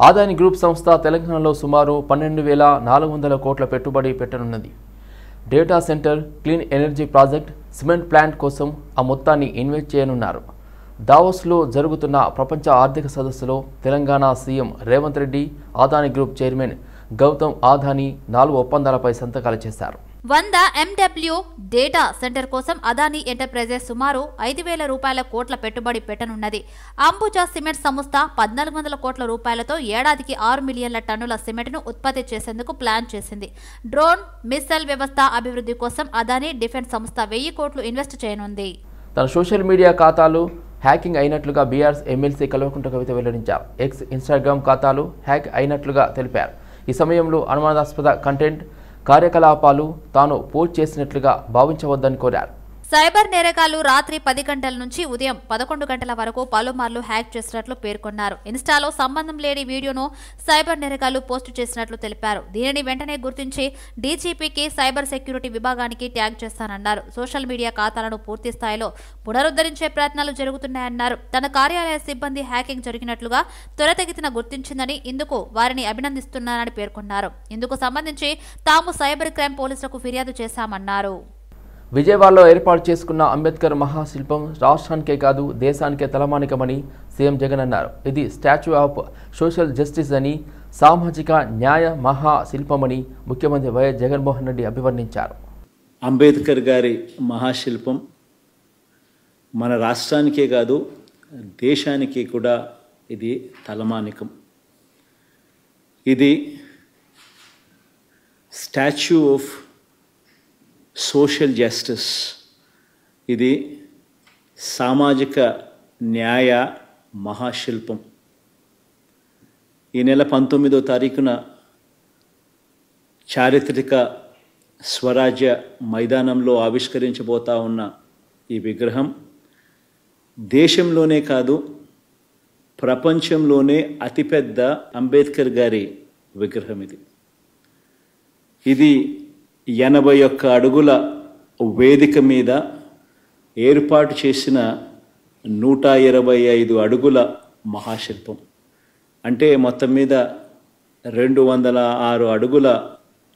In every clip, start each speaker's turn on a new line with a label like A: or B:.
A: Adani group సంస్థ తెలంగాణలో సుమారు 12,400 కోట్ల పెట్టుబడి పెట్టనున్నది. Data centre, clean energy project, cement plant కోసం ఆ మొత్తాన్ని ఇన్వెస్ట్ చేయనున్నారు. దావోస్లో జరుగుతున్న ప్రపంచ ఆర్థిక సదస్సులో Telangana CM Revanth Reddy, Adani group chairman Gautam Adani 4 ఒప్పందాలపై సంతకాలు చేశారు.
B: 100 MW డేటా సెంటర్ కోసం అదానీ ఎంటర్ప్రైజెస్ సుమారు 5,000 రూపాయల కోట్ల పెట్టుబడి పెట్టనున్నది. అంబుజా సిమెంట్ సంస్థ 1,400 కోట్ల రూపాయలతో ఏడాదికి 6 మిలియన్ల టన్నుల సిమెంట్ను ఉత్పత్తి చేసేందుకు ప్లాన్ చేసింది. డ్రోన్, మిస్సైల్ వ్యవస్థ అభివృద్ధి కోసం అదానీ డిఫెన్స్ సంస్థ 1,000 కోట్లు ఇన్వెస్ట్ చేయనుంది.
A: తన సోషల్ మీడియా ఖాతాలు hacking అయినట్లుగా BRS MLC Kalvakuntla Kavitha వెల్లడించారు. ఎక్స్, ఇన్స్టాగ్రామ్ ఖాతాలు హ్యాక్ అయినట్లుగా తెలిపారు. ఈ సమయంలో అనుమానాస్పద కంటెంట్, కార్యకలాపాలు తాను పోస్ట్ చేసినట్లుగా భావించవద్దని కోరారు.
B: సైబర్ నేరగాళ్లు రాత్రి 10 గంటల నుంచి ఉదయం 11 గంటల వరకు పలుమార్లు హ్యాక్ చేసినట్లు పేర్కొన్నారు. ఇన్స్టాలో సంబంధం లేని వీడియోను సైబర్ నేరగాళ్లు పోస్టు చేసినట్లు తెలిపారు. దీనిని వెంటనే గుర్తించి డీజీపీకి సైబర్ సెక్యూరిటీ విభాగానికి ట్యాగ్ చేస్తానన్నారు. సోషల్ మీడియా ఖాతాలను పూర్తి స్థాయిలో పునరుద్ధరించే ప్రయత్నాలు జరుగుతున్నాయన్నారు. తన కార్యాలయ సిబ్బంది హ్యాకింగ్ జరిగినట్లుగా త్వరితగతిన గుర్తించిందని, ఇందుకు వారిని అభినందిస్తున్నానని పేర్కొన్నారు. ఇందుకు సంబంధించి తాము సైబర్ క్రైమ్ పోలీసులకు ఫిర్యాదు చేశామన్నారు.
A: విజయవాడలో ఏర్పాటు చేసుకున్న అంబేద్కర్ మహాశిల్పం రాష్ట్రానికే కాదు దేశానికే తలమానికమని సీఎం జగన్ అన్నారు. ఇది స్టాచ్యూ ఆఫ్ సోషల్ జస్టిస్ అని, సామాజిక న్యాయ మహాశిల్పమని ముఖ్యమంత్రి వైఎస్ జగన్మోహన్ రెడ్డి అభివర్ణించారు.
C: అంబేద్కర్ గారి మహాశిల్పం మన రాష్ట్రానికే కాదు దేశానికి కూడా ఇది తలమానికం. ఇది స్టాచ్యూ ఆఫ్ సోషల్ జస్టిస్, ఇది సామాజిక న్యాయ మహాశిల్పం. ఈ నెల 19వ తారీఖున చారిత్రక స్వరాజ్య మైదానంలో ఆవిష్కరించబోతా ఉన్న ఈ విగ్రహం దేశంలోనే కాదు ప్రపంచంలోనే అతిపెద్ద అంబేద్కర్ గారి విగ్రహం. ఇది 81 అడుగుల వేదిక మీద ఏర్పాటు చేసిన 125 అడుగుల మహాశిల్పం. అంటే మొత్తం మీద 206 అడుగుల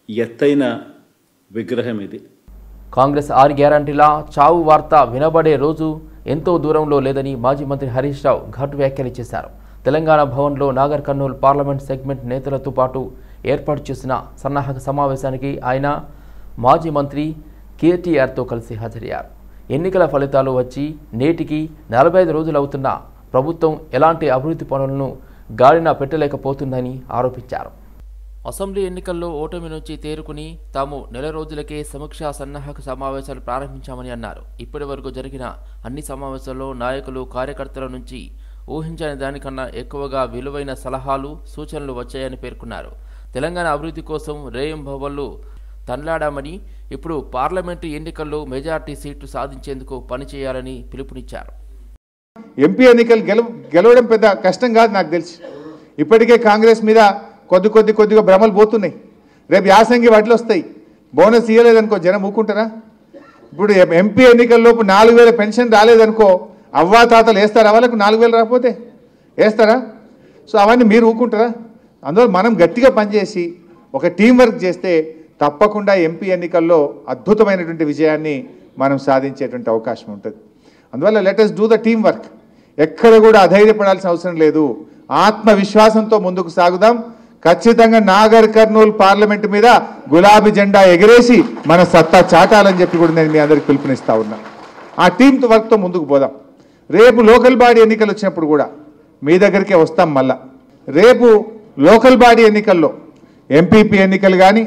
C: ఎత్తైన విగ్రహం ఇది.
A: కాంగ్రెస్ 6 గ్యారంటీల చావు వార్త వినబడే రోజు ఎంతో దూరంలో లేదని మాజీ మంత్రి హరీష్ రావు ఘాటు వ్యాఖ్యలు చేశారు. తెలంగాణ భవన్లో నాగర్ కర్నూలు పార్లమెంట్ సెగ్మెంట్ నేతలతో పాటు ఏర్పాటు చేసిన సన్నాహక సమావేశానికి ఆయన, మాజీ మంత్రి కేటీఆర్తో కలిసి హాజరయ్యారు. ఎన్నికల ఫలితాలు వచ్చి నేటికి 45 రోజులవుతున్నా ప్రభుత్వం ఎలాంటి అభివృద్ధి పనులను గాడిన పెట్టలేకపోతుందని ఆరోపించారు. అసెంబ్లీ ఎన్నికల్లో ఓటమి నుంచి తేరుకుని తాము నెల రోజులకే సమీక్షా సన్నాహక సమావేశాలు ప్రారంభించామని అన్నారు. ఇప్పటి వరకు జరిగిన అన్ని సమావేశాల్లో నాయకులు, కార్యకర్తల నుంచి ఊహించని దానికన్నా ఎక్కువగా విలువైన సలహాలు, సూచనలు వచ్చాయని పేర్కొన్నారు. తెలంగాణ అభివృద్ధి కోసం రేయింబవళ్లు తన్లాడామని, ఇప్పుడు పార్లమెంటు ఎన్నికల్లో మెజార్టీ సీట్లు సాధించేందుకు పనిచేయాలని పిలుపునిచ్చారు.
D: ఎంపీ ఎన్నికలు గెలవడం పెద్ద కష్టం కాదు నాకు తెలిసి. ఇప్పటికే కాంగ్రెస్ మీద కొద్దిగా భ్రమలు పోతున్నాయి. రేపు యాసంగి వడ్లు వస్తాయి, బోనస్ ఇవ్వలేదనుకో జనం ఊకుంటారా? ఇప్పుడు ఎంపీ ఎన్నికల్లోపు 4,000 పెన్షన్ రాలేదనుకో అవ్వా తాతలు వేస్తారా? వాళ్ళకు 4,000 రాకపోతే వేస్తారా? సో అవన్నీ మీరు ఊకుంటారా? అందువల్ల మనం గట్టిగా పనిచేసి ఒక టీం వర్క్ చేస్తే తప్పకుండా ఎంపీ ఎన్నికల్లో అద్భుతమైనటువంటి విజయాన్ని మనం సాధించేటువంటి అవకాశం ఉంటుంది. అందువల్ల let us do the team work. ఎక్కడ కూడా అధైర్యపడాల్సిన అవసరం లేదు. ఆత్మవిశ్వాసంతో ముందుకు సాగుదాం. ఖచ్చితంగా నాగర్ కర్నూలు పార్లమెంటు మీద గులాబీ జెండా ఎగరేసి మన సత్తా చాటాలని చెప్పి కూడా నేను మీ అందరికి పిలుపునిస్తా ఉన్నా. ఆ టీం వర్క్తో ముందుకు పోదాం. రేపు లోకల్ బాడీ ఎన్నికలు వచ్చినప్పుడు కూడా మీ దగ్గరికే వస్తాం. మళ్ళా రేపు లోకల్ బాడీ ఎన్నికల్లో ఎంపీపీ ఎన్నికలు కానీ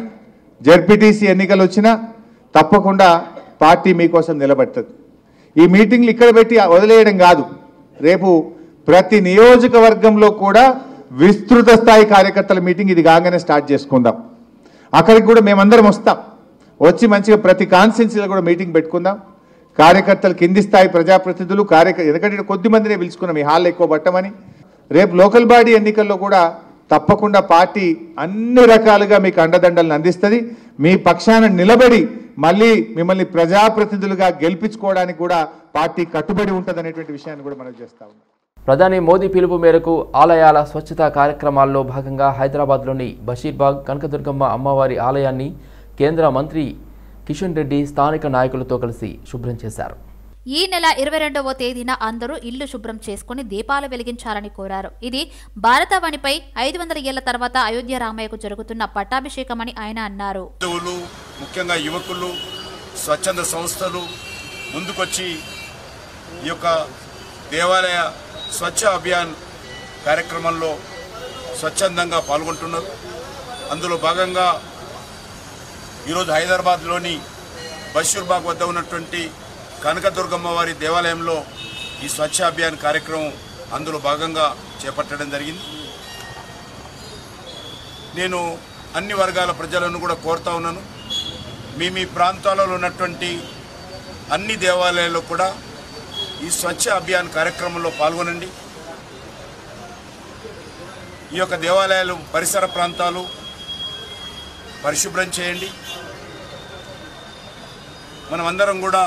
D: జెడ్పీటీసీ ఎన్నికలు వచ్చినా తప్పకుండా పార్టీ మీకోసం నిలబడుతుంది. ఈ మీటింగ్లు ఇక్కడ పెట్టి వదిలేయడం కాదు. రేపు ప్రతి నియోజకవర్గంలో కూడా విస్తృత స్థాయి కార్యకర్తల మీటింగ్ ఇది కాగానే స్టార్ట్ చేసుకుందాం. అక్కడికి కూడా మేమందరం వస్తాం. వచ్చి మంచిగా ప్రతి కాన్స్టిట్యున్సీలో కూడా మీటింగ్ పెట్టుకుందాం. కార్యకర్తలు, కింది స్థాయి ప్రజాప్రతినిధులు, ఎందుకంటే కొద్ది మందినే పిలుచుకున్నాం ఈ హాల్ ఎక్కువ పట్టమని. రేపు లోకల్ బాడీ ఎన్నికల్లో కూడా తప్పకుండా పార్టీ అన్ని రకాలుగా మీకు అండదండలను అందిస్తుంది. మీ పక్షాన నిలబడి మళ్ళీ మిమ్మల్ని ప్రజాప్రతినిధులుగా గెలిపించుకోవడానికి కూడా పార్టీ కట్టుబడి ఉంటుంది అనేటువంటి విషయాన్ని కూడా మనం చేస్తా ఉన్నాం.
A: ప్రధాని మోదీ పిలుపు మేరకు ఆలయాల స్వచ్ఛతా కార్యక్రమాల్లో భాగంగా హైదరాబాద్లోని బషీర్బాగ్ కనకదుర్గమ్మ అమ్మవారి ఆలయాన్ని కేంద్ర మంత్రి కిషన్ రెడ్డి స్థానిక నాయకులతో కలిసి శుభ్రం చేశారు.
B: ఈ నెల 22వ తేదీన అందరూ ఇల్లు శుభ్రం చేసుకుని దీపాలు వెలిగించాలని కోరారు. ఇది భారతావనిపై 500 ఏళ్ల తర్వాత అయోధ్య రామయ్యకు జరుగుతున్న పట్టాభిషేకమని ఆయన అన్నారు.
E: ముఖ్యంగా యువకులు, స్వచ్ఛంద సంస్థలు ముందుకొచ్చి ఈ యొక్క దేవాలయ స్వచ్ఛ అభియాన్ కార్యక్రమంలో స్వచ్ఛందంగా పాల్గొంటున్నారు. అందులో భాగంగా ఈరోజు హైదరాబాద్లోని బషీర్బాగ్ వద్ద ఉన్నటువంటి కనకదుర్గమ్మ వారి దేవాలయంలో ఈ స్వచ్ఛ అభియాన్ కార్యక్రమం అందులో భాగంగా చేపట్టడం జరిగింది. నేను అన్ని వర్గాల ప్రజలను కూడా కోరుతా ఉన్నాను, మీ ప్రాంతాలలో ఉన్నటువంటి అన్ని దేవాలయాల్లో కూడా ఈ స్వచ్ఛ అభియాన్ కార్యక్రమంలో పాల్గొనండి. ఈ యొక్క దేవాలయాలు పరిసర ప్రాంతాలు పరిశుభ్రం చేయండి. మనమందరం కూడా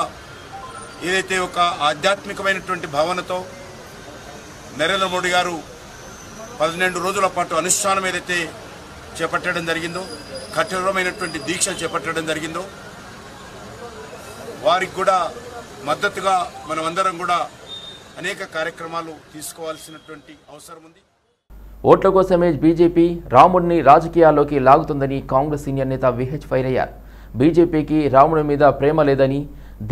E: ఏదైతే ఒక ఆధ్యాత్మికమైనటువంటి భావనతో నరేంద్ర మోడీ గారు 12 రోజుల పాటు అనుష్ఠానం ఏదైతే చేపట్టడం జరిగిందో, కఠోరమైనటువంటి దీక్ష చేపట్టడం జరిగిందో, వారికి కూడా మద్దతుగా మనమందరం కూడా అనేక కార్యక్రమాలు తీసుకోవాల్సినటువంటి అవసరం ఉంది.
A: ఓట్ల కోసమే బీజేపీ రాముడిని రాజకీయాల్లోకి లాగుతుందని కాంగ్రెస్ సీనియర్ నేత విహెచ్ ఫైర్ అయ్యారు. బీజేపీకి రాముడి మీద ప్రేమ లేదని,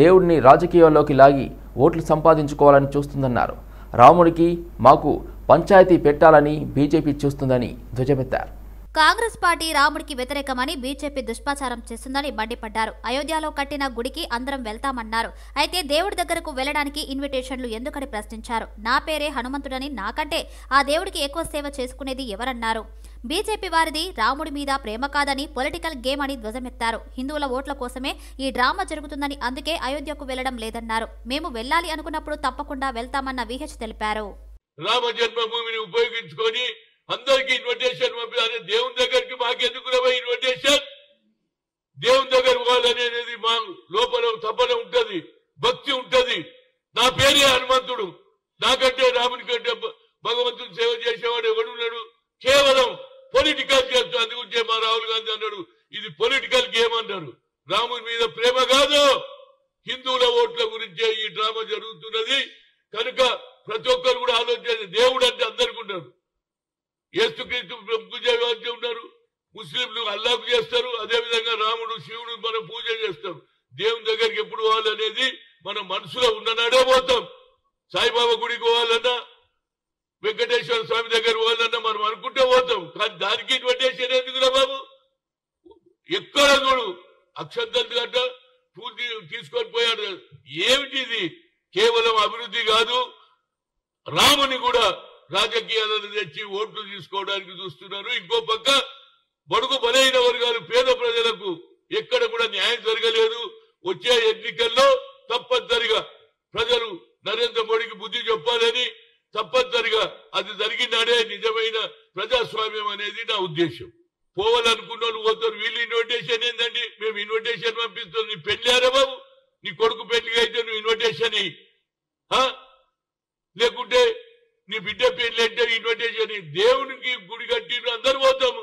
A: దేవుడిని రాజకీయాల్లోకి లాగి ఓట్లు సంపాదించుకోవాలని చూస్తుందన్నారు. రాముడికి మాకు పంచాయతీ పెట్టాలని బీజేపీ చూస్తుందని ధ్వజమెత్తారు.
B: కాంగ్రెస్ పార్టీ రాముడికి వ్యతిరేకమని బీజేపీ దుష్ప్రచారం చేస్తుందని మండిపడ్డారు. అయోధ్యలో కట్టిన గుడికి అందరం వెళ్తామన్నారు. అయితే దేవుడి దగ్గరకు వెళ్లడానికి ఇన్విటేషన్లు ఎందుకని ప్రశ్నించారు. నా పేరే హనుమంతుడని, నాకంటే ఆ దేవుడికి ఎక్కువ సేవ చేసుకునేది ఎవరన్నారు. బీజేపీ వారిది రాముడి మీద ప్రేమ కాదని, పొలిటికల్ గేమ్ అని ధ్వజమెత్తారు. హిందువుల ఓట్ల కోసమే ఈ డ్రామా జరుగుతుందని, అందుకే అయోధ్యకు వెళ్లడం లేదన్నారు. మేము వెళ్లాలి అనుకున్నప్పుడు తప్పకుండా వెళ్తామన్న విహెచ్ తెలిపారు.
F: రామ జన్మభూమిని ఉపయోగించుకొని అందరికి ఇన్విటేషన్ పంపించాలి. దేవుని దగ్గరికి మాకెందుకు ఇన్విటేషన్? దేవుని దగ్గర పోవాలనేది మా లోపల తపన ఉంటది, భక్తి ఉంటది. నా పేరే హనుమంతుడు, నాకంటే రాముని కంటే భగవంతుని సేవ చేసేవాడు ఎవడున్నాడు? కేవలం పొలిటికల్ చేస్తూ. అందుకుంటే మా రాహుల్ గాంధీ అన్నాడు, ఇది పొలిటికల్ గేమ్ అన్నాడు. రాముని మీద ప్రేమ కాదు, హిందువుల ఓట్ల గురించే ఈ డ్రామా జరుగుతున్నది. కనుక ప్రతి ఒక్కరు కూడా ఆలోచించారు. దేవుడు అంటే అందరికీ ఉన్నారు. యేసుక్రీస్తు పూజ ఉన్నారు, ముస్లింలు అల్లాహకు చేస్తారు. అదేవిధంగా రాముడు, శివుడు మనం పూజ చేస్తాం. దేవుని దగ్గరికి ఎప్పుడు పోవాలనేది మన మనసులో ఉన్ననాడే పోతాం. సాయిబాబా గుడికి పోవాలన్నా, వెంకటేశ్వర స్వామి దగ్గర పోవాలన్నా మనం అనుకుంటే పోతాం. కానీ దానికి ఇన్విటేషన్ ఎందుకురా బాబు? ఎక్కడ చూడు అక్షంతలు గట్ట పూజ తీసుకొని పోయాడు. ఏమిటి ఇది? కేవలం అభివృద్ధి కాదు, రాముని కూడా రాజకీయాలను తెచ్చి ఓట్లు తీసుకోవడానికి చూస్తున్నారు. ఇంకో పక్క బడుగు బలైన వర్గాలు, పేద ప్రజలకు ఎక్కడ కూడా న్యాయం జరగలేదు. వచ్చే ఎన్నికల్లో తప్పనిసరిగా ప్రజలు నరేంద్ర మోడీకి బుద్ధి చెప్పాలని, తప్పనిసరిగా అది జరిగినాడే నిజమైన ప్రజాస్వామ్యం అనేది నా ఉద్దేశం. పోవాలనుకున్న వాళ్ళు పోతారు. వీళ్ళు ఇన్విటేషన్ ఏందండి? మేము ఇన్విటేషన్ పంపిస్తాం. నీ పెళ్ళారా బాబు? నీ కొడుకు పెళ్లికి అయితే నువ్వు ఇన్విటేషన్ లేకుంటే నీ బిడ్డ పెళ్లి అంటే ఇన్విటేషన్. దేవునికి గుడి కట్టి అందరు పోతాము.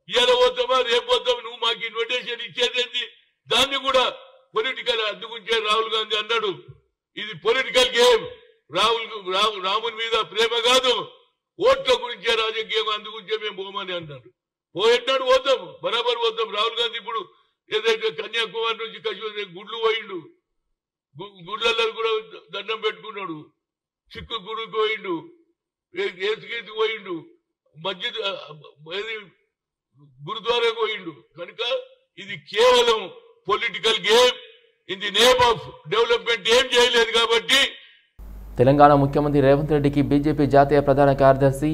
F: ఇవాళ పోతామా, రేపు పోతాము. నువ్వు మాకు ఇన్విటేషన్ ఇచ్చేదేంది? దాన్ని కూడా పొలిటికల్. అందుకుంటే రాహుల్ గాంధీ అన్నాడు, ఇది పొలిటికల్ గేమ్. రాముని మీద ప్రేమ కాదు, ఓట్ల గురించే రాజకీయం. అందుకుంటే మేము పోమని అన్నాడు. పోయినాడు పోతాము, బరాబర్ పోతాం. రాహుల్ గాంధీ ఇప్పుడు ఏదైతే కన్యాకుమారి నుంచి కశ్మీర్ గుడ్లు పోయిండు, గుడ్లలో కూడా దండం పెట్టుకున్నాడు. సిక్కు గుడికి పోయిండు, ఏసుకీతికి పోయిండు, మస్జిద్ గురుద్వారాకు పోయిండు. కనుక ఇది కేవలం political game. In the name of development ఏం చేయలేదు. కాబట్టి
A: తెలంగాణ ముఖ్యమంత్రి రేవంత్ రెడ్డికి బీజేపీ జాతీయ ప్రధాన కార్యదర్శి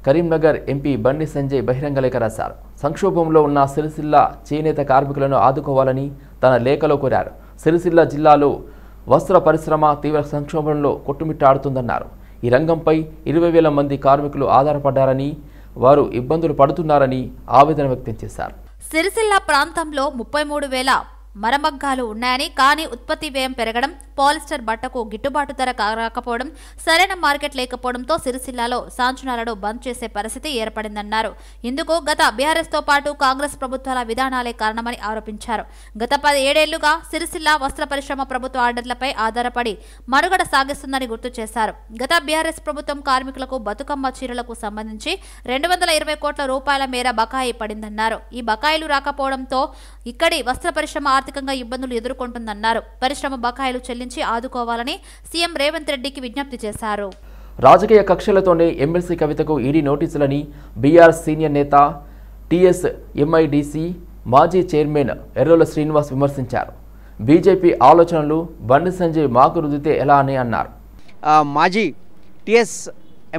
A: కరీంనగర్ ఎంపీ బండి సంజయ్ బహిరంగ లేఖ రాశారు. సంక్షోభంలో ఉన్న సిరిసిల్ల చేనేత కార్మికులను ఆదుకోవాలని తన లేఖలో కోరారు. సిరిసిల్ల జిల్లాలో వస్త్ర పరిశ్రమ తీవ్ర సంక్షోభంలో కొట్టుమిట్టాడుతుందన్నారు. ఈ రంగంపై 20,000 మంది కార్మికులు ఆధారపడ్డారని, వారు ఇబ్బందులు పడుతున్నారని ఆవేదన వ్యక్తం చేశారు.
B: సిరిసిల్ల ప్రాంతంలో 33,000 మరమగ్గాలు ఉన్నాయని, కానీ ఉత్పత్తి వ్యయం పెరగడం, పాలిస్టర్ బట్టకు గిట్టుబాటు ధర రాకపోవడం, సరైన మార్కెట్ లేకపోవడంతో సిరిసిల్లాలో సాంచునాలను బంద్ చేసే పరిస్థితి ఏర్పడిందన్నారు. ఇందుకు గత బీఆర్ఎస్ తో పాటు కాంగ్రెస్ ప్రభుత్వాల విధానాలే కారణమని ఆరోపించారు. గత 17 ఏళ్లుగా సిరిసిల్ల వస్త్ర పరిశ్రమ ప్రభుత్వ ఆర్డర్లపై ఆధారపడి మనుగడ సాగిస్తుందని గుర్తు చేశారు. గత బీఆర్ఎస్ ప్రభుత్వం కార్మికులకు బతుకమ్మ చీరలకు సంబంధించి 220 కోట్ల రూపాయల మేర బకాయి పడిందన్నారు. ఈ బకాయిలు రాకపోవడంతో ఇక్కడి వస్త్ర పరిశ్రమ ఆర్థికంగా ఇబ్బందులు ఎదుర్కొంటుందన్నారు. పరిశ్రమ బకాయిలు చెల్లించి ఆదుకోవాలని సీఎం రేవంత్ రెడ్డికి విజ్ఞప్తి చేశారు.
A: రాజకీయ కక్షలతోనే ఎమ్మెల్సీ కవితకు ఈడీ నోటీసులని బీఆర్ఎస్ సీనియర్ నేత టీఎస్ ఎంఐడిసి మాజీ చైర్మన్ ఎర్రోల శ్రీనివాస్ విమర్శించారు. బీజేపీ ఆలోచనలు బండి సంజయ్ మాకు రుదితే ఎలా అని అన్నారు.
G: మాజీ టీఎస్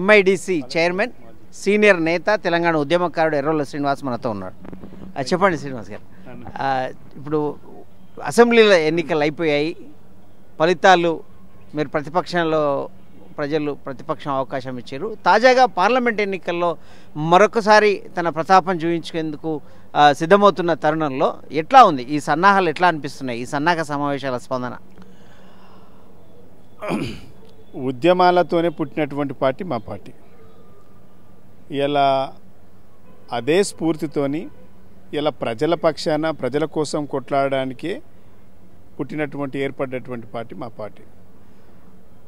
G: ఎంఐడిసి చైర్మన్ సీనియర్ నేత తెలంగాణ ఉద్యమకారుడు ఎర్రోల శ్రీనివాస్ మనతో ఉన్నాడు. చెప్పండి శ్రీనివాస్ గారు, ఇప్పుడు అసెంబ్లీలో ఎన్నికలు అయిపోయాయి, ఫలితాలు మీరు ప్రతిపక్షంలో ప్రజలు ప్రతిపక్షం అవకాశం ఇచ్చారు. తాజాగా పార్లమెంట్ ఎన్నికల్లో మరొకసారి తన ప్రతాపం చూపించేందుకు సిద్ధమవుతున్న తరుణంలో ఎట్లా ఉంది ఈ సన్నాహాలు, ఎట్లా అనిపిస్తున్నాయి ఈ సన్నాహక సమావేశాల స్పందన?
H: ఉద్యమాలతోనే పుట్టినటువంటి పార్టీ మా పార్టీ. ఇలా అదే స్ఫూర్తితోని ఇలా ప్రజల పక్షాన ప్రజల కోసం కొట్లాడడానికే పుట్టినటువంటి ఏర్పడినటువంటి పార్టీ మా పార్టీ.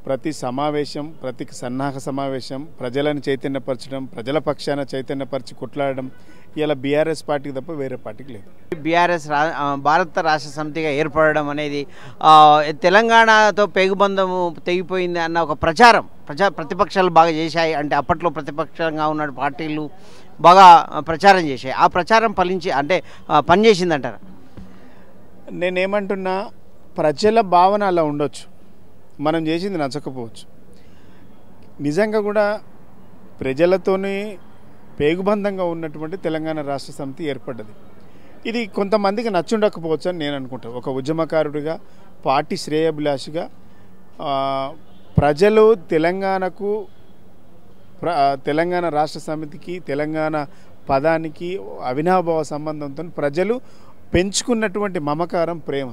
H: ప్రతి సమావేశం, ప్రతి సన్నాహక సమావేశం ప్రజలను చైతన్యపరచడం, ప్రజల పక్షాన చైతన్యపరిచి కొట్లాడడం ఇలా బీఆర్ఎస్ పార్టీకి తప్ప వేరే పార్టీకి లేదు.
G: బీఆర్ఎస్ భారత రాష్ట్ర సమితిగా ఏర్పడడం అనేది తెలంగాణతో పేగుబంధము తెగిపోయింది అన్న ఒక ప్రతిపక్షాలు బాగా చేశాయి. అంటే అప్పట్లో ప్రతిపక్షంగా ఉన్న పార్టీలు బాగా ప్రచారం చేశాయి. ఆ ప్రచారం పనిచేసిందంటారా?
H: నేనేమంటున్నా, ప్రజల భావన అలా ఉండొచ్చు, మనం చేసింది నచ్చకపోవచ్చు. నిజంగా కూడా ప్రజలతోనే పేగుబంధంగా ఉన్నటువంటి తెలంగాణ రాష్ట్ర సమితి ఏర్పడ్డది. ఇది కొంతమందికి నచ్చుండకపోవచ్చు అని నేను అనుకుంటాను. ఒక ఉద్యమకారుడిగా, పార్టీ శ్రేయభిలాషిగా ప్రజలు తెలంగాణ రాష్ట్ర సమితికి, తెలంగాణ పదానికి అవినాభావ సంబంధంతో ప్రజలు పెంచుకున్నటువంటి మమకారం, ప్రేమ,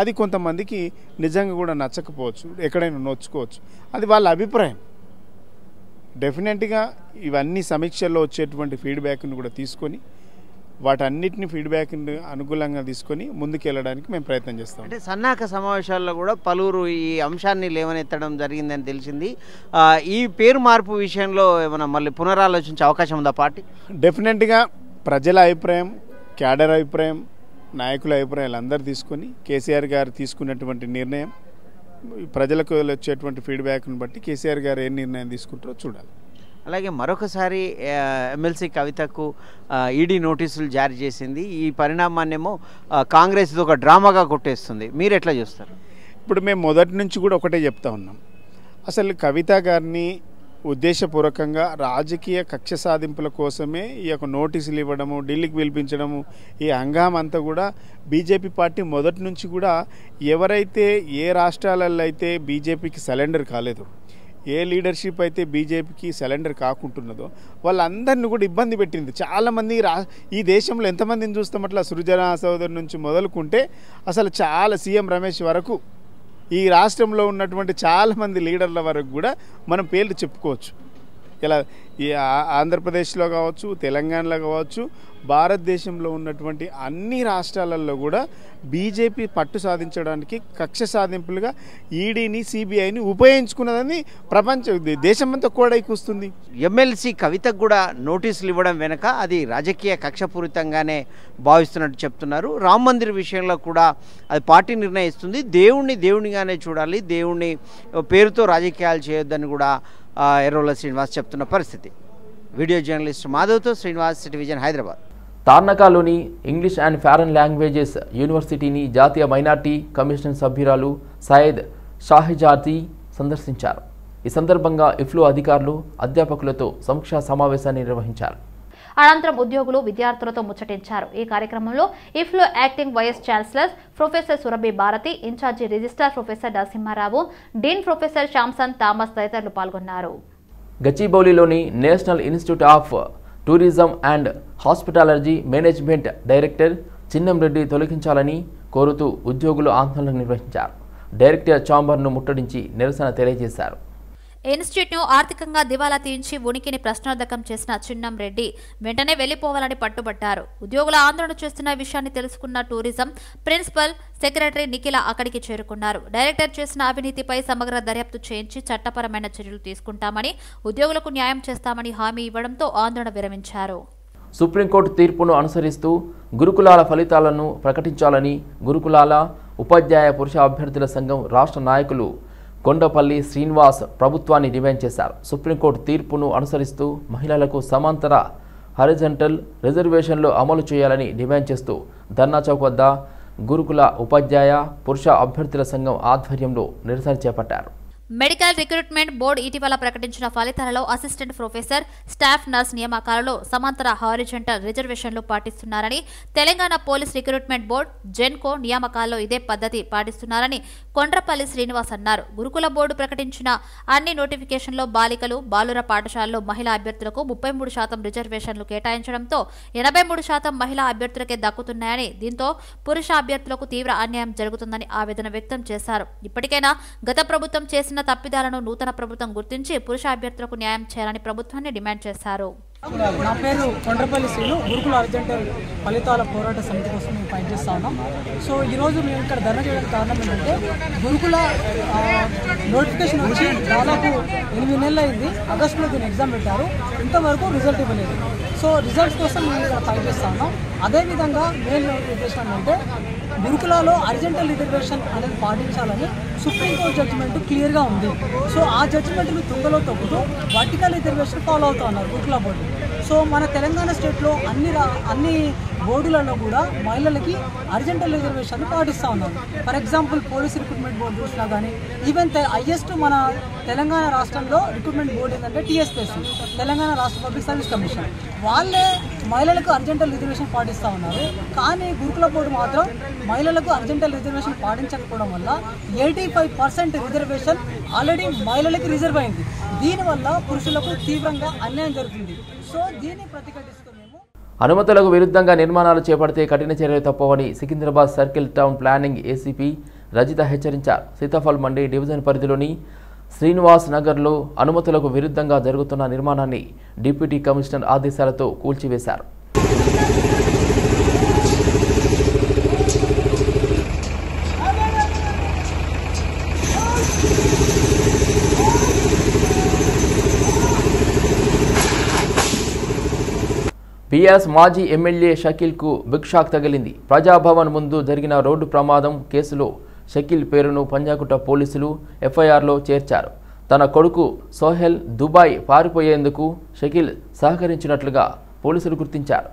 H: అది కొంతమందికి నిజంగా కూడా నచ్చకపోవచ్చు, ఎక్కడైనా నొచ్చుకోవచ్చు. అది వాళ్ళ అభిప్రాయం. డెఫినెట్గా ఇవన్నీ సమీక్షల్లో వచ్చేటువంటి ఫీడ్బ్యాక్ని కూడా తీసుకొని వాటన్నిటిని ఫీడ్బ్యాక్ని అనుకూలంగా తీసుకొని ముందుకెళ్ళడానికి మేము ప్రయత్నం చేస్తాం.
G: అంటే సన్నాహక సమావేశాల్లో కూడా పలువురు ఈ అంశాన్ని లేవనెత్తడం జరిగిందని తెలిసింది. ఈ పేరు మార్పు విషయంలో ఏమైనా మళ్ళీ పునరాలోచించే అవకాశం ఉందా పార్టీ?
H: డెఫినెట్గా ప్రజల అభిప్రాయం, క్యాడర్ అభిప్రాయం, నాయకుల అభిప్రాయాలు అందరూ తీసుకొని కేసీఆర్ గారు తీసుకున్నటువంటి నిర్ణయం, ప్రజలకు వచ్చేటువంటి ఫీడ్బ్యాక్ను బట్టి కేసీఆర్ గారు ఏ నిర్ణయం తీసుకుంటారో చూడాలి.
G: అలాగే మరొకసారి ఎమ్మెల్సీ కవితకు ఈడీ నోటీసులు జారీ చేసింది. ఈ పరిణామాన్నేమో కాంగ్రెస్ ఇది ఒక డ్రామాగా కొట్టేస్తుంది. మీరు ఎట్లా చూస్తారు?
H: ఇప్పుడు మేము మొదటి నుంచి కూడా ఒకటే చెప్తా ఉన్నాం, అసలు కవిత గారిని ఉద్దేశపూర్వకంగా రాజకీయ కక్ష సాధింపుల కోసమే ఈ యొక్క నోటీసులు ఇవ్వడము, ఢిల్లీకి పిలిపించడము, ఈ హంగామంతా కూడా బీజేపీ పార్టీ మొదటి నుంచి కూడా ఎవరైతే ఏ రాష్ట్రాలలో అయితే బీజేపీకి సరెండర్ కాలేదు, ఏ లీడర్షిప్ అయితే బీజేపీకి సరెండర్ కాకుంటున్నదో వాళ్ళందరినీ కూడా ఇబ్బంది పెట్టింది. చాలామంది ఈ దేశంలో ఎంతమందిని చూస్తాం, అట్లా సృజనా సోదరు నుంచి మొదలుకుంటే అసలు చాలా సీఎం రమేష్ వరకు ఈ రాష్ట్రంలో ఉన్నటువంటి చాలామంది లీడర్ల వరకు కూడా మనం పేర్లు చెప్పుకోవచ్చు. ఇలా ఈ ఆంధ్రప్రదేశ్లో కావచ్చు, తెలంగాణలో కావచ్చు, భారతదేశంలో ఉన్నటువంటి అన్ని రాష్ట్రాలలో కూడా బీజేపీ పట్టు సాధించడానికి కక్ష సాధింపులుగా ఈడీని, సిబిఐని ఉపయోగించుకున్నదని దేశమంతా కూడా కూస్తుంది.
G: ఎమ్మెల్సీ కవితకు కూడా నోటీసులు ఇవ్వడం వెనక అది రాజకీయ కక్షపూరితంగానే భావిస్తున్నట్టు చెప్తున్నారు. రామ మందిర్ విషయంలో కూడా అది పార్టీ నిర్ణయిస్తుంది. దేవునిగానే చూడాలి, దేవుణ్ణి పేరుతో రాజకీయాలు చేయొద్దని కూడా ఎర్రోల శ్రీనివాస్ చెప్తున్న పరిస్థితి. వీడియో జర్నలిస్ట్ మాధవ్తో శ్రీనివాస్, సిటీ విజన్, హైదరాబాద్.
A: తార్నకాలోని ఇంగ్లీష్ అండ్ ఫారెన్ లాంగ్వేజెస్ యూనివర్సిటీని జాతీయ మైనార్టీ కమిషన్ సభ్యురాలు సయ్యద్ షాహిజాదీ సందర్శించారు. ఈ సందర్భంగా ఇఫ్లు అధికారులు, అధ్యాపకులతో సమీక్షా సమావేశాన్ని నిర్వహించారు.
B: అనంతరం ఉద్యోగులు, విద్యార్థులతో ముచ్చటించారు. ఈ కార్యక్రమంలో ఇఫ్లో acting vice chancellor professor Surabhi Bharati, in charge registrar professor Narasimharao, dean professor Samson Thomas తదితరులు పాల్గొన్నారు.
A: గచ్చిబౌలిలోని national institute of tourism and hospitality management director Chinnamreddy తొలగించాలని కోరుతూ ఉద్యోగులు ఆందోళన నిర్వహించారు. డైరెక్టర్ ఛాంబర్ను ముట్టడించి నిరసన తెలియజేశారు.
B: ఇన్స్టిట్యూట్ను ఆర్థికంగా దివాలా తీయించి ఉనికిని ప్రశ్నార్థకం చేసిన చిన్నం రెడ్డి వెంటనే వెళ్లిపోవాలని పట్టుబట్టారు. ఉద్యోగుల ఆందోళన చేస్తున్న విషయాన్ని తెలుసుకున్న టూరిజం ప్రిన్సిపల్ సెక్రటరీ నిఖిల అక్కడికి చేరుకున్నారు. డైరెక్టర్ చేసిన అవినీతిపై సమగ్ర దర్యాప్తు చేయించి చట్టపరమైన చర్యలు తీసుకుంటామని, ఉద్యోగులకు న్యాయం చేస్తామని హామీ ఇవ్వడంతో ఆందోళన విరమించారు.
A: సుప్రీంకోర్టు తీర్పును అనుసరిస్తూ గురుకులాల ఫలితాలను ప్రకటించాలని గురుకులాల ఉపాధ్యాయ పురుష అభ్యర్థుల సంఘం రాష్ట్ర నాయకులు కొండపల్లి శ్రీనివాస్ ప్రభుత్వాన్ని డిమాండ్ చేశారు. సుప్రీంకోర్టు తీర్పును అనుసరిస్తూ మహిళలకు సమాంతర హారిజంటల్ రిజర్వేషన్లు అమలు చేయాలని డిమాండ్ చేస్తూ ధర్నా చౌక్ వద్ద గురుకుల ఉపాధ్యాయ పురుష అభ్యర్థుల సంఘం ఆధ్వర్యంలో నిరసన చేపట్టారు.
B: మెడికల్ రిక్రూట్మెంట్ బోర్డు ఇటీవల ప్రకటించిన ఫలితాలలో అసిస్టెంట్ ప్రొఫెసర్, స్టాఫ్ నర్స్ నియామకాలలో సమాంతర హారిజంటల్ రిజర్వేషన్లు పాటిస్తున్నారని, Telangana police recruitment board Genco నియామకాల్లో ఇదే పద్ధతి పాటిస్తున్నారని కొండ్రపల్లి శ్రీనివాస్ అన్నారు. గురుకుల బోర్డు ప్రకటించిన అన్ని నోటిఫికేషన్లో బాలికలు, బాలుర పాఠశాలలో మహిళా అభ్యర్థులకు 33% రిజర్వేషన్లు కేటాయించడంతో 83% మహిళా అభ్యర్థులకే దక్కుతున్నాయని, దీంతో పురుష అభ్యర్థులకు తీవ్ర అన్యాయం జరుగుతుందని ఆవేదన వ్యక్తం చేశారు. ఇప్పటికైనా గత ప్రభుత్వం చేసిన తప్పిదాలను నూతన ప్రభుత్వం గుర్తించి పురుష అభ్యర్థులకు న్యాయం చేయాలని ప్రభుత్వాన్ని డిమాండ్ చేశారు.
I: నా పేరు కొండ్రపల్లి శ్రీను. గురుకుల హారిజంటల్ ఫలితాల పోరాట సమితి కోసం మేము ఫైట్ చేస్తా ఉన్నాం. సో ఈరోజు మేము ఇక్కడ ధర్నా చేయడానికి కారణం ఏంటంటే గురుకుల నోటిఫికేషన్ వచ్చి దాదాపు 8 నెలలు అయింది. ఆగస్టులో దీన్ని ఎగ్జామ్ పెట్టారు, ఇంతవరకు రిజల్ట్ ఇవ్వలేదు. సో రిజల్ట్స్ కోసం మేము ఇక్కడ ఫైట్ చేస్తా ఉన్నాం. అదేవిధంగా మెయిన్ ఉద్దేశం అంటే గురుకులలో హారిజంటల్ రిజర్వేషన్ అనేది పాటించాలని సుప్రీంకోర్టు జడ్జిమెంట్ క్లియర్గా ఉంది. సో ఆ జడ్జిమెంట్ను తుంగలో తొక్కుతూ వర్టికల్ రిజర్వేషన్ ఫాలో అవుతా ఉన్నారు గురుకుల బోర్డు. సో మన తెలంగాణ స్టేట్లో అన్ని బోర్డులలో కూడా మహిళలకి హారిజంటల్ రిజర్వేషన్ పాటిస్తూ ఉన్నారు. For example police recruitment board చూసినా కానీ, ఈవెన్ హైయెస్ట్ మన తెలంగాణ రాష్ట్రంలో రిక్రూట్మెంట్ బోర్డు ఏంటంటే టీఎస్పీఎస్సీ, తెలంగాణ రాష్ట్ర పబ్లిక్ సర్వీస్ కమిషన్. వాళ్ళే మహిళలకు హారిజంటల్ రిజర్వేషన్ పాటిస్తూ ఉన్నారు. కానీ గురుకుల బోర్డు మాత్రం మహిళలకు హారిజంటల్ రిజర్వేషన్ పాటించకపోవడం వల్ల 85% రిజర్వేషన్ ఆల్రెడీ మహిళలకు రిజర్వ్ అయింది. దీనివల్ల పురుషులకు తీవ్రంగా అన్యాయం జరుగుతుంది. సో దీన్ని ప్రతిఘటిస్తున్నాము.
A: అనుమతులకు విరుద్ధంగా నిర్మాణాలు చేపడితే కఠిన చర్యలు తప్పవని Secunderabad circle town planning ACP Rajitha హెచ్చరించారు. సీతాఫల్ మండి డివిజన్ పరిధిలోని శ్రీనివాస్ నగర్లో అనుమతులకు విరుద్ధంగా జరుగుతున్న నిర్మాణాన్ని డిప్యూటీ కమిషనర్ ఆదేశాలతో కూల్చివేశారు. బీఆర్ఎస్ మాజీ ఎమ్మెల్యే షకీల్కు బిగ్ షాక్ తగిలింది. ప్రజాభవన్ ముందు జరిగిన రోడ్డు ప్రమాదం కేసులో షకీల్ పేరును పంజాగుట్ట పోలీసులు ఎఫ్ఐఆర్లో చేర్చారు. తన కొడుకు సోహెల్ దుబాయ్ పారిపోయేందుకు షకీల్ సహకరించినట్లుగా పోలీసులు గుర్తించారు.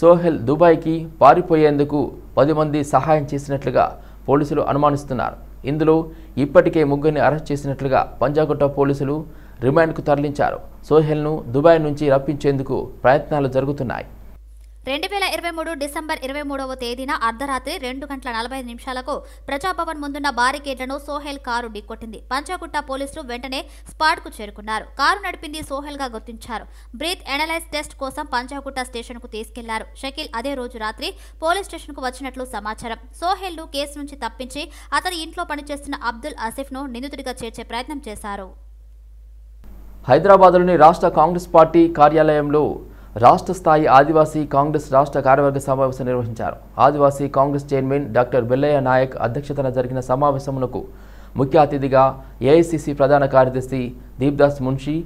A: సోహెల్ దుబాయ్కి పారిపోయేందుకు 10 మంది సహాయం చేసినట్లుగా పోలీసులు అనుమానిస్తున్నారు. ఇందులో ఇప్పటికే 3 అరెస్ట్ చేసినట్లుగా పంజాగుట్ట పోలీసులు రిమాండ్కు తరలించారు. సోహెల్ను దుబాయ్ నుంచి రప్పించేందుకు ప్రయత్నాలు జరుగుతున్నాయి.
B: 2023 డిసెంబర్ 23వ తేదీన అర్ధరాత్రి 2:45 ప్రజాభవన్ ముందున్న బారికేడ్లను సోహెల్ కారు ఢీకొట్టింది. పంజాగుట్ట పోలీసులు వెంటనే స్పాట్కు చేరుకున్నారు. కారు నడిపింది సోహెల్ గా గుర్తించారు. బ్రీత్ ఎనలైజ్ టెస్ట్ కోసం పంజాగుట్ట స్టేషన్కు తీసుకెళ్లారు. షకీల్ అదే రోజు రాత్రి పోలీస్ స్టేషన్కు వచ్చినట్లు సమాచారం. సోహెల్ను కేసు నుంచి తప్పించి అతని ఇంట్లో పనిచేస్తున్న అబ్దుల్ ఆసిఫ్ను నిందితుడిగా చేర్చే ప్రయత్నం చేశారు.
A: హైదరాబాద్లోని రాష్ట్ర కాంగ్రెస్ పార్టీ కార్యాలయంలో రాష్ట్ర స్థాయి ఆదివాసీ కాంగ్రెస్ రాష్ట్ర కార్యవర్గ సమావేశం నిర్వహించారు. ఆదివాసీ కాంగ్రెస్ చైర్మన్ డాక్టర్ బెల్లయ్య నాయక్ అధ్యక్షతన జరిగిన సమావేశమునకు ముఖ్య అతిథిగా ఏఐసిసి ప్రధాన కార్యదర్శి దీప్దాస్ మున్షి,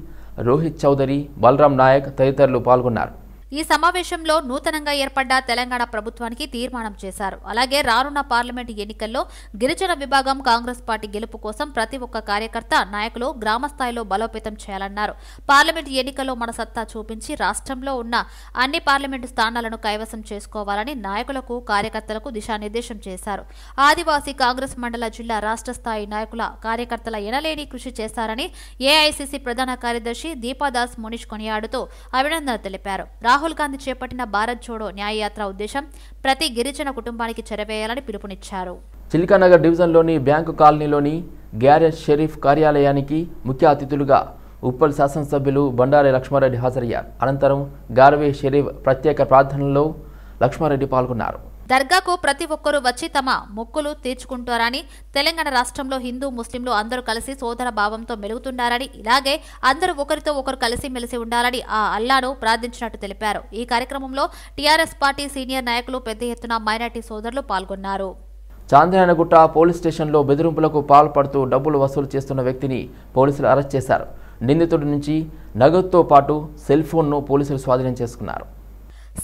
A: రోహిత్ చౌదరి, బలరాం నాయక్ తదితరులు పాల్గొన్నారు.
B: ఈ సమావేశంలో నూతనంగా ఏర్పడ్డ తెలంగాణ ప్రభుత్వానికి తీర్మానం చేశారు. అలాగే రానున్న పార్లమెంటు ఎన్నికల్లో గిరిజన విభాగం కాంగ్రెస్ పార్టీ గెలుపు కోసం ప్రతి ఒక్క కార్యకర్త, నాయకులు గ్రామ స్థాయిలో బలోపేతం చేయాలన్నారు. పార్లమెంటు ఎన్నికల్లో మన సత్తా చూపించి రాష్ట్రంలో ఉన్న అన్ని పార్లమెంటు స్థానాలను కైవసం చేసుకోవాలని నాయకులకు, కార్యకర్తలకు దిశానిర్దేశం చేశారు. ఆదివాసీ కాంగ్రెస్ మండల జిల్లా రాష్ట్ర స్థాయి నాయకుల, కార్యకర్తల ఎనలేని కృషి చేశారని ఏఐసిసి ప్రధాన కార్యదర్శి దీపాదాస్ మునీష్ కొనియాడుతూ అభినందనలు తెలిపారు. రాహుల్ గాంధీ చేపట్టిన భారత్ జోడో న్యాయయాత్ర ఉద్దేశం ప్రతి గిరిజన కుటుంబానికి చేరవేయాలని పిలుపునిచ్చారు.
A: చిల్కానగర్ డివిజన్లోని బ్యాంకు కాలనీలోని గ్యారేజ్ షరీఫ్ కార్యాలయానికి ముఖ్య అతిథులుగా ఉప్పల్ శాసనసభ్యులు బండారి లక్ష్మారెడ్డి హాజరయ్యారు. అనంతరం గారవే షరీఫ్ ప్రత్యేక ప్రార్థనలో లక్ష్మారెడ్డి పాల్గొన్నారు.
B: దర్గాకు ప్రతి ఒక్కరూ వచ్చి తమ మొక్కులు తీర్చుకుంటారని, తెలంగాణ రాష్ట్రంలో హిందూ ముస్లింలు అందరూ కలిసి సోదర భావంతో మెలుగుతున్నారని, ఇలాగే అందరూ ఒకరితో ఒకరు కలిసిమెలిసి ఉండాలని ఆ అల్లాను ప్రార్థించినట్టు తెలిపారు. ఈ కార్యక్రమంలో టీఆర్ఎస్ పార్టీ సీనియర్ నాయకులు పెద్ద ఎత్తున మైనార్టీ సోదరులు పాల్గొన్నారు.
A: చాంద్రాయణగుట్ట పోలీస్ స్టేషన్లో బెదిరింపులకు పాల్పడుతూ డబ్బులు వసూలు చేస్తున్న వ్యక్తిని పోలీసులు అరెస్ట్ చేశారు. నిందితుడి నుంచి నగదుతో పాటు సెల్ ఫోన్ను పోలీసులు స్వాధీనం చేసుకున్నారు.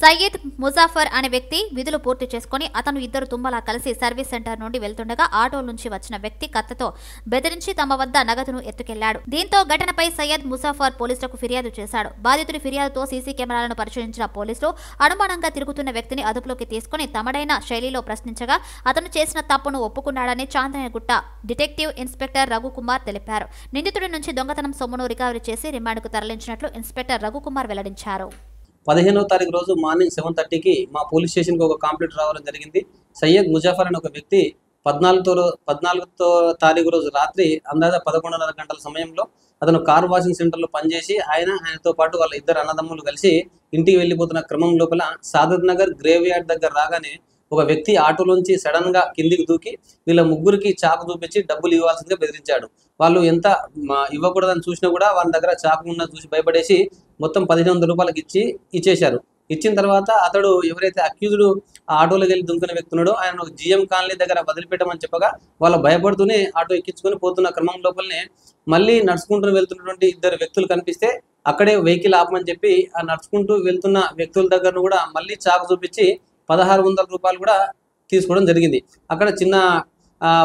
B: సయ్యద్ ముజాఫర్ అనే వ్యక్తి విధులు పూర్తి చేసుకుని అతను ఇద్దరు తుమ్మలా కలిసి సర్వీస్ సెంటర్ నుండి వెళ్తుండగా ఆటో నుంచి వచ్చిన వ్యక్తి కత్తితో బెదిరించి తమ వద్ద నగదును ఎత్తుకెళ్లాడు. దీంతో ఘటనపై సయ్యద్ ముజాఫర్ పోలీసులకు ఫిర్యాదు చేశాడు. బాధితుడి ఫిర్యాదుతో సీసీ కెమెరాలను పరిశీలించిన పోలీసులు అనుమానంగా తిరుగుతున్న వ్యక్తిని అదుపులోకి తీసుకుని తమడైన శైలిలో ప్రశ్నించగా అతను చేసిన తప్పును ఒప్పుకున్నాడని చాంద్రాయణగుట్ట డిటెక్టివ్ ఇన్స్పెక్టర్ రఘుకుమార్ తెలిపారు. నిందితుడి నుంచి దొంగతనం సొమ్మును రికవరీ చేసి రిమాండ్కు తరలించినట్లు ఇన్స్పెక్టర్ రఘుకుమార్ వెల్లడించారు.
J: 15వ తారీఖు రోజు మార్నింగ్ 7:30కి మా పోలీస్ స్టేషన్కి ఒక కంప్లైంట్ రావడం జరిగింది. సయ్యద్ ముజాఫర్ అనే ఒక వ్యక్తి 14వ తారీఖు రోజు రాత్రి అందాజ 11:30 గంటల సమయంలో అతను కార్ వాషింగ్ సెంటర్లో పనిచేసి ఆయనతో పాటు వాళ్ళ ఇద్దరు అన్నదమ్ములు కలిసి ఇంటికి వెళ్ళిపోతున్న క్రమం లోపల సాదత్ నగర్ గ్రేవ్ యార్డ్ దగ్గర రాగానే ఒక వ్యక్తి ఆటోలోంచి సడన్ గా కిందికి దూకి వీళ్ళ ముగ్గురికి చాకు చూపించి డబ్బులు ఇవ్వాల్సిందిగా బెదిరించాడు. వాళ్ళు ఎంత ఇవ్వకూడదని చూసినా కూడా వాళ్ళ దగ్గర చాకు ఉన్న చూసి భయపడేసి మొత్తం 1500 రూపాయలకి ఇచ్చేశారు. ఇచ్చిన తర్వాత అతడు ఎవరైతే అక్యూజ్డ్ ఆటోలోకి వెళ్ళి దుంకున్న వ్యక్తి ఉన్నాడో ఆయన జిఎం కాలనీ దగ్గర వదిలిపెట్టమని చెప్పగా వాళ్ళు భయపడుతూనే ఆటో ఎక్కించుకొని పోతున్న క్రమం లోపలనే మళ్ళీ నడుచుకుంటూ వెళ్తున్నటువంటి ఇద్దరు వ్యక్తులు కనిపిస్తే అక్కడే వెహికల్ ఆపమని చెప్పి ఆ నడుచుకుంటూ వెళ్తున్న వ్యక్తుల దగ్గర కూడా మళ్ళీ చాకు చూపించి 1600 రూపాయలు కూడా తీసుకోవడం జరిగింది. అక్కడ చిన్న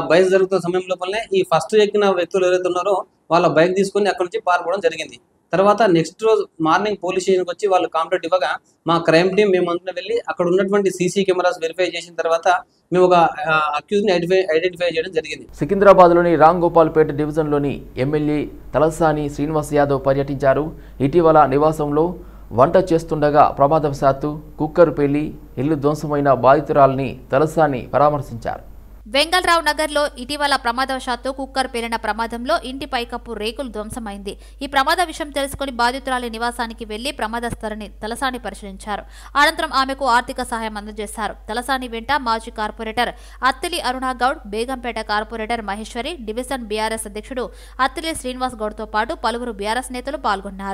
J: బైక్ జరుగుతున్న సమయం లోపలనే ఈ ఫస్ట్ ఎక్కిన వ్యక్తులు ఎవరైతే ఉన్నారో వాళ్ళ బైక్ తీసుకొని అక్కడ నుంచి పారిపోవడం జరిగింది. తర్వాత నెక్స్ట్ రోజు మార్నింగ్ పోలీస్ స్టేషన్కి వచ్చి వాళ్ళు కంప్లైంట్ ఇవ్వగా మా క్రైమ్ టీం మేమంతా వెళ్ళి అక్కడ ఉన్నటువంటి సీసీ కెమెరాస్ వెరిఫై చేసిన తర్వాత మేము ఒక అక్యూజ్ని ఐడెంటిఫై చేయడం జరిగింది.
A: సికింద్రాబాద్లోని రాంగోపాల్పేట డివిజన్లోని ఎమ్మెల్యే తలసాని శ్రీనివాస్ యాదవ్ పర్యటించారు. ఇటీవల నివాసంలో వంట చేస్తుండగా ప్రమాదవశాత్తు కుక్కర్ పేలి ఇల్లు ధ్వంసమైన బాధితురాలని తలసాని పరామర్శించారు.
B: వెంగళరావు నగర్లో ఇటీవల ప్రమాదవశాత్తు కుక్కర్ పేలిన ప్రమాదంలో ఇంటి పైకప్పు రేకులు ధ్వంసమైంది. ఈ ప్రమాద విషయం తెలుసుకుని బాధితురాలి నివాసానికి వెళ్లి ప్రమాద స్థలిని తలసాని పరిశీలించారు. అనంతరం ఆమెకు ఆర్థిక సహాయం అందజేశారు. తలసాని వెంట మాజీ corporator Attili Arunagoud, Begumpet corporator Maheshwari, division BRS అధ్యక్షుడు అత్తిలి శ్రీనివాస్ గౌడ్తో పాటు పలువురు బీఆర్ఎస్ నేతలు పాల్గొన్నారు.